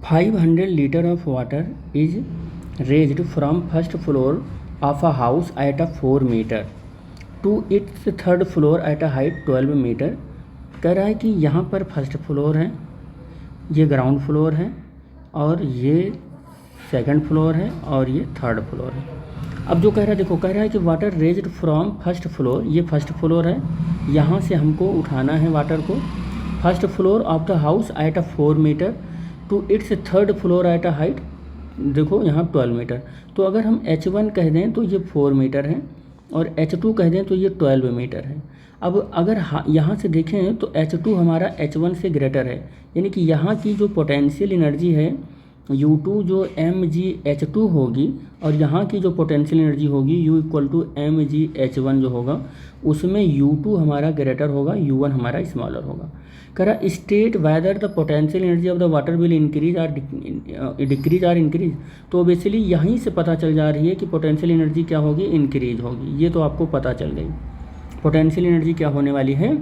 500 liter of water is raised from first floor of a house at a 4 meter to its third floor at a height 12 meter। कह रहा है कि यहाँ पर first floor है, ये ग्राउंड फ्लोर है और ये सेकंड फ्लोर है और ये थर्ड फ्लोर है। अब जो कह रहा है देखो, कह रहा है कि water raised from first floor, ये फर्स्ट फ्लोर है, यहाँ से हमको उठाना है वाटर को first floor of the house at a 4 metre to its third floor at a height, देखो यहाँ 12 मीटर। तो अगर हम H1 कह दें तो ये 4 मीटर है और H2 कह दें तो ये 12 मीटर है। अब अगर यहाँ से देखें तो H2 हमारा H1 से ग्रेटर है, यानी कि यहाँ की जो पोटेंशियल एनर्जी है U2 जो mgH2 होगी और यहाँ की जो पोटेंशियल एनर्जी होगी U इक्वल टू mgH1 जो होगा, उसमें U2 हमारा ग्रेटर होगा, U1 हमारा स्मॉलर होगा। कह रहा state whether the potential energy of the water will increase और डिक्रीज और इंक्रीज। तो बेसिकली यहीं से पता चल जा रही है कि पोटेंशियल एनर्जी क्या होगी, इंक्रीज होगी। ये तो आपको पता चल गई, पोटेंशियल एनर्जी क्या होने वाली है,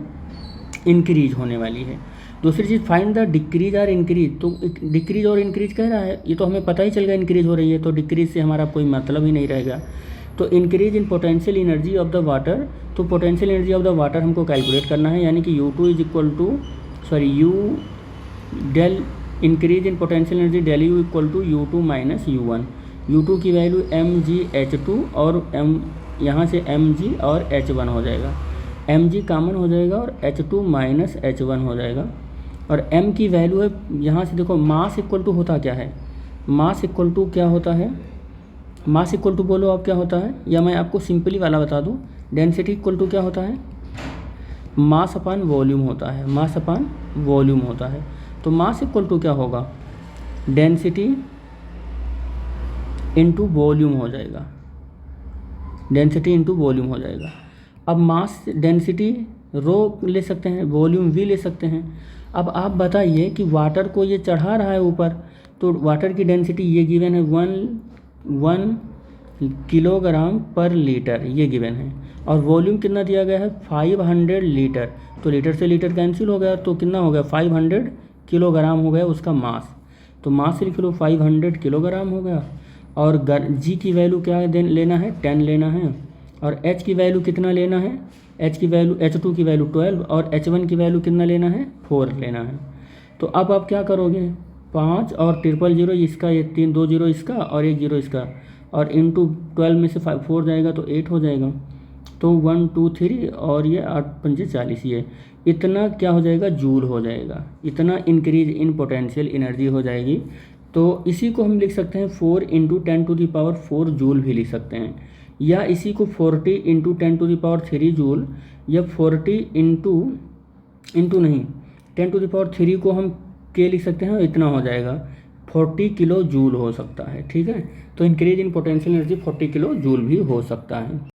इंक्रीज होने वाली है। दूसरी चीज़ फाइंड द डिक्रीज और इंक्रीज। तो डिक्रीज और इंक्रीज कह रहा है, ये तो हमें पता ही चल गया इंक्रीज हो रही है, तो डिक्रीज से हमारा कोई मतलब ही नहीं रहेगा। तो increase in potential energy of the water, तो potential energy of the water हमको कैलकुलेट करना है, यानी कि U2 is equal to U del increase in potential energy del U equal to U2 minus U1। U2 की value mgH2 और यहाँ से mg और H1 हो जाएगा, mg कॉमन हो जाएगा और H2 माइनस H1 हो जाएगा। और m की वैल्यू है, यहाँ से देखो मास इक्वल टू होता क्या है, मास इक्वल टू क्या होता है, मास इक्वल टू बोलो आप क्या होता है, या मैं आपको सिंपली वाला बता दूँ, डेंसिटी इक्वल टू क्या होता है, मास अपान वॉल्यूम होता है, मास अपान वॉल्यूम होता है। तो मास इक्वल टू क्या होगा, डेंसिटी इंटू वॉल्यूम हो जाएगा, डेंसिटी इंटू वॉल्यूम हो जाएगा। अब मास डेंसिटी रो ले सकते हैं, वॉल्यूम वी ले सकते हैं। अब आप बताइए कि वाटर को ये चढ़ा रहा है ऊपर, तो वाटर की डेंसिटी ये गिवन है 1 किलोग्राम पर लीटर, ये गिवन है। और वॉल्यूम कितना दिया गया है, 500 लीटर। तो लीटर से लीटर कैंसिल हो गया, तो कितना हो गया, 500 किलोग्राम हो गया उसका मास। तो मास लिख लो 500 किलोग्राम हो गया। और जी की वैल्यू क्या लेना है, 10 लेना है। और H की वैल्यू कितना लेना है, H की वैल्यू H2 की वैल्यू 12 और H1 की वैल्यू कितना लेना है, 4 लेना है। तो अब आप क्या करोगे, 5 और 000 इसका, ये 2 जीरो इसका और 1 जीरो इसका, और इंटू 12 में से 4 जाएगा तो 8 हो जाएगा। तो 1 2 3 और ये 8 5 40, ये इतना क्या हो जाएगा, जूल हो जाएगा, इतना इंक्रीज इन पोटेंशियल एनर्जी हो जाएगी। तो इसी को हम लिख सकते हैं 4 × 10⁴ जूल भी लिख सकते हैं, या इसी को 40 × 10⁻³ जूल, या 40 इंटू नहीं 10⁻³ को हम के लिख सकते हैं, इतना हो जाएगा 40 किलो जूल हो सकता है। ठीक है, तो increase in potential energy 40 kilo joule भी हो सकता है।